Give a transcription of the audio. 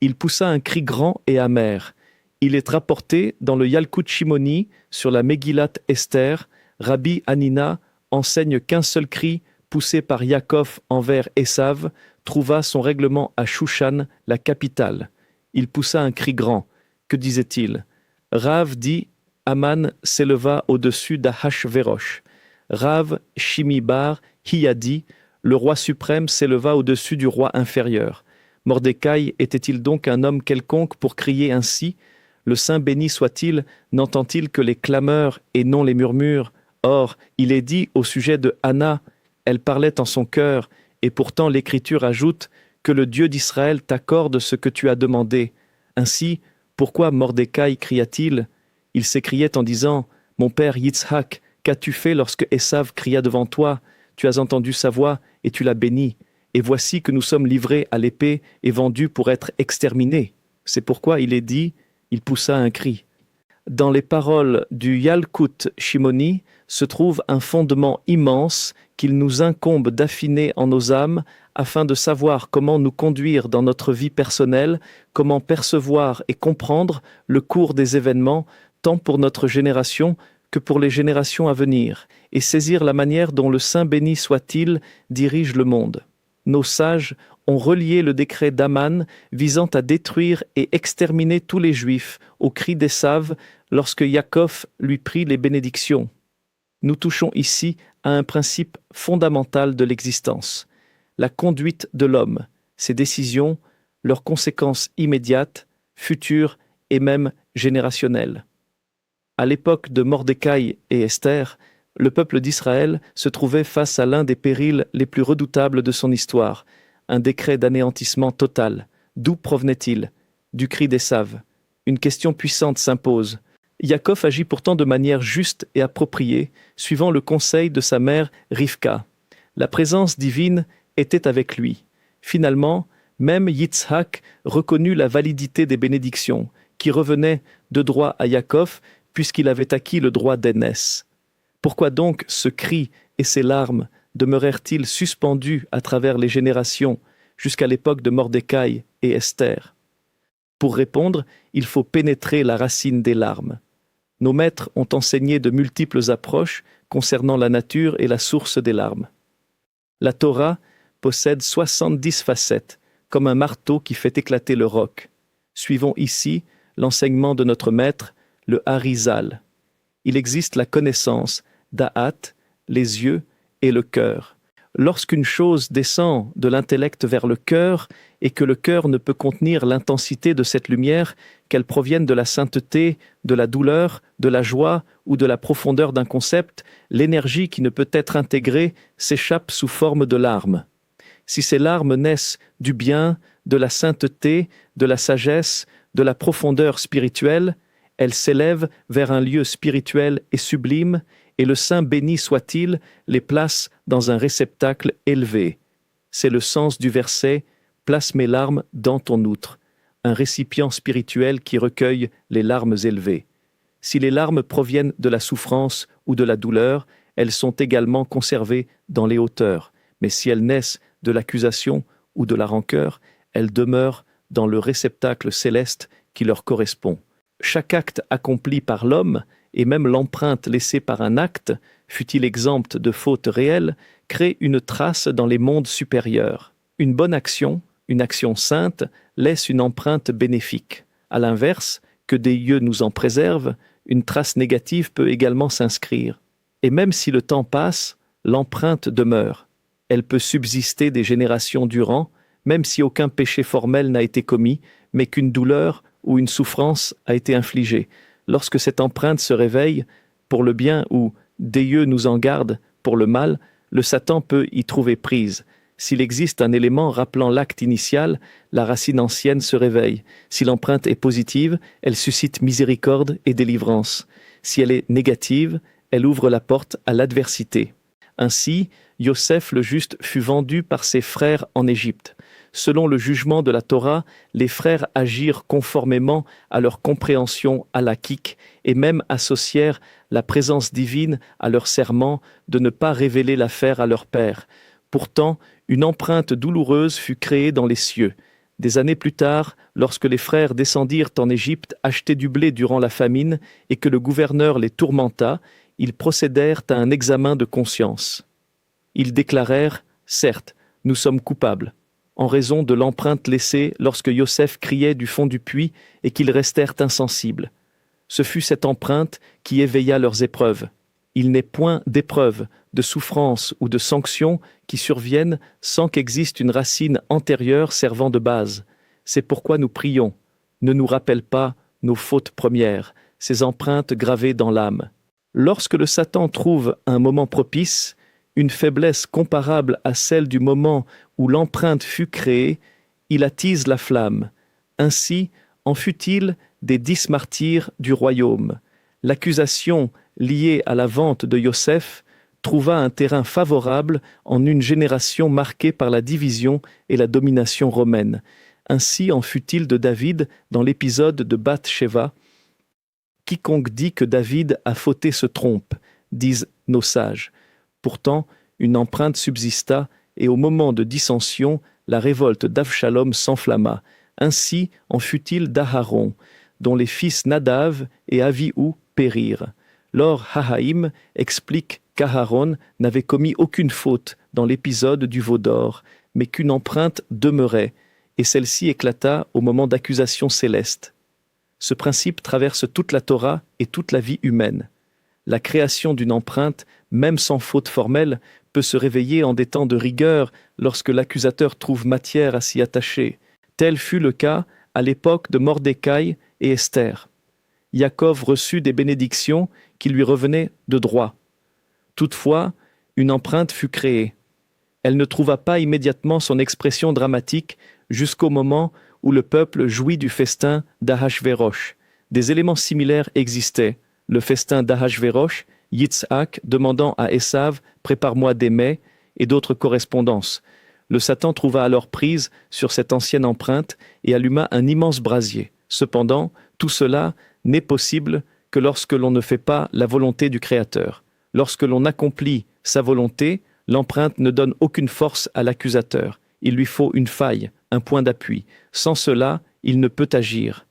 Il poussa un cri grand et amer. Il est rapporté dans le Yalkut Shimoni sur la Megillat Esther. Rabbi Hanina enseigne qu'un seul cri, poussé par Yaakov envers Esav, trouva son règlement à Shushan, la capitale. Il poussa un cri grand. Que disait-il? Rav dit, Aman s'éleva au-dessus d'Ahashverosh. Rav Shimibar Hiya dit, le roi suprême s'éleva au-dessus du roi inférieur. Mordecai était-il donc un homme quelconque pour crier ainsi? Le Saint béni soit-il, n'entend-il que les clameurs et non les murmures? Or, il est dit au sujet de Anna, elle parlait en son cœur, et pourtant l'Écriture ajoute que le Dieu d'Israël t'accorde ce que tu as demandé. Ainsi, pourquoi Mordecai cria-t-il? Il s'écriait en disant, mon père Yitzhak, qu'as-tu fait lorsque Esav cria devant toi? Tu as entendu sa voix et tu l'as béni. Et voici que nous sommes livrés à l'épée et vendus pour être exterminés. C'est pourquoi il est dit, il poussa un cri. Dans les paroles du Yalkut Shimoni se trouve un fondement immense qu'il nous incombe d'affiner en nos âmes afin de savoir comment nous conduire dans notre vie personnelle, comment percevoir et comprendre le cours des événements, tant pour notre génération que pour les générations à venir, et saisir la manière dont le Saint béni soit-il dirige le monde. Nos sages ont relié le décret d'Aman visant à détruire et exterminer tous les Juifs au cri d'Esav lorsque Yaakov lui prit les bénédictions. Nous touchons ici à un principe fondamental de l'existence, la conduite de l'homme, ses décisions, leurs conséquences immédiates, futures et même générationnelles. À l'époque de Mordecai et Esther, le peuple d'Israël se trouvait face à l'un des périls les plus redoutables de son histoire, un décret d'anéantissement total. D'où provenait-il? Du cri d'Esav. Une question puissante s'impose. Yaakov agit pourtant de manière juste et appropriée, suivant le conseil de sa mère Rivka. La présence divine était avec lui. Finalement, même Yitzhak reconnut la validité des bénédictions, qui revenaient de droit à Yaakov, puisqu'il avait acquis le droit d'aînesse. Pourquoi donc ce cri et ces larmes demeurèrent-ils suspendus à travers les générations jusqu'à l'époque de Mordecai et Esther? Pour répondre, il faut pénétrer la racine des larmes. Nos maîtres ont enseigné de multiples approches concernant la nature et la source des larmes. La Torah possède 70 facettes, comme un marteau qui fait éclater le roc. Suivons ici l'enseignement de notre maître, le Harizal. Il existe la connaissance, Da'at, les yeux et le cœur. Lorsqu'une chose descend de l'intellect vers le cœur et que le cœur ne peut contenir l'intensité de cette lumière, qu'elle provienne de la sainteté, de la douleur, de la joie ou de la profondeur d'un concept, l'énergie qui ne peut être intégrée s'échappe sous forme de larmes. Si ces larmes naissent du bien, de la sainteté, de la sagesse, de la profondeur spirituelle, elles s'élèvent vers un lieu spirituel et sublime, et le Saint béni soit-il les place dans un réceptacle élevé. C'est le sens du verset « Place mes larmes dans ton outre », un récipient spirituel qui recueille les larmes élevées. Si les larmes proviennent de la souffrance ou de la douleur, elles sont également conservées dans les hauteurs, mais si elles naissent de l'accusation ou de la rancœur, elles demeurent dans le réceptacle céleste qui leur correspond. Chaque acte accompli par l'homme, et même l'empreinte laissée par un acte, fût-il exempte de fautes réelles, crée une trace dans les mondes supérieurs. Une bonne action, une action sainte, laisse une empreinte bénéfique. À l'inverse, que des yeux nous en préservent, une trace négative peut également s'inscrire. Et même si le temps passe, l'empreinte demeure. Elle peut subsister des générations durant, même si aucun péché formel n'a été commis, mais qu'une douleur ou une souffrance a été infligée. Lorsque cette empreinte se réveille, pour le bien ou Dieu nous en garde pour le mal, le Satan peut y trouver prise. S'il existe un élément rappelant l'acte initial, la racine ancienne se réveille. Si l'empreinte est positive, elle suscite miséricorde et délivrance. Si elle est négative, elle ouvre la porte à l'adversité. Ainsi, Yosef le juste fut vendu par ses frères en Égypte. Selon le jugement de la Torah, les frères agirent conformément à leur compréhension halakhique et même associèrent la présence divine à leur serment de ne pas révéler l'affaire à leur père. Pourtant, une empreinte douloureuse fut créée dans les cieux. Des années plus tard, lorsque les frères descendirent en Égypte acheter du blé durant la famine et que le gouverneur les tourmenta, ils procédèrent à un examen de conscience. Ils déclarèrent « Certes, nous sommes coupables », en raison de l'empreinte laissée lorsque Yosef criait du fond du puits et qu'ils restèrent insensibles. Ce fut cette empreinte qui éveilla leurs épreuves. Il n'est point d'épreuve, de souffrance ou de sanction qui surviennent sans qu'existe une racine antérieure servant de base. C'est pourquoi nous prions. Ne nous rappelle pas nos fautes premières, ces empreintes gravées dans l'âme. Lorsque le Satan trouve un moment propice, une faiblesse comparable à celle du moment où l'empreinte fut créée, il attise la flamme. Ainsi en fut-il des 10 martyrs du royaume. L'accusation liée à la vente de Yosef trouva un terrain favorable en une génération marquée par la division et la domination romaine. Ainsi en fut-il de David dans l'épisode de Bath-sheva. Quiconque dit que David a fauté se trompe, disent nos sages. Pourtant, une empreinte subsista, et au moment de dissension, la révolte d'Avshalom s'enflamma. Ainsi en fut-il d'Aharon, dont les fils Nadav et Avihu périrent. Lors Hahaïm explique qu'Aharon n'avait commis aucune faute dans l'épisode du veau d'or, mais qu'une empreinte demeurait, et celle-ci éclata au moment d'accusation céleste. Ce principe traverse toute la Torah et toute la vie humaine. La création d'une empreinte, même sans faute formelle, peut se réveiller en des temps de rigueur lorsque l'accusateur trouve matière à s'y attacher. Tel fut le cas à l'époque de Mordecai et Esther. Yaakov reçut des bénédictions qui lui revenaient de droit. Toutefois, une empreinte fut créée. Elle ne trouva pas immédiatement son expression dramatique jusqu'au moment où le peuple jouit du festin d'Ahashvérosh. Des éléments similaires existaient. Le festin d'Ahashvérosh, Yitzhak demandant à Esav « Prépare-moi des mets » et d'autres correspondances. Le Satan trouva alors prise sur cette ancienne empreinte et alluma un immense brasier. Cependant, tout cela n'est possible que lorsque l'on ne fait pas la volonté du Créateur. Lorsque l'on accomplit sa volonté, l'empreinte ne donne aucune force à l'accusateur. Il lui faut une faille, un point d'appui. Sans cela, il ne peut agir.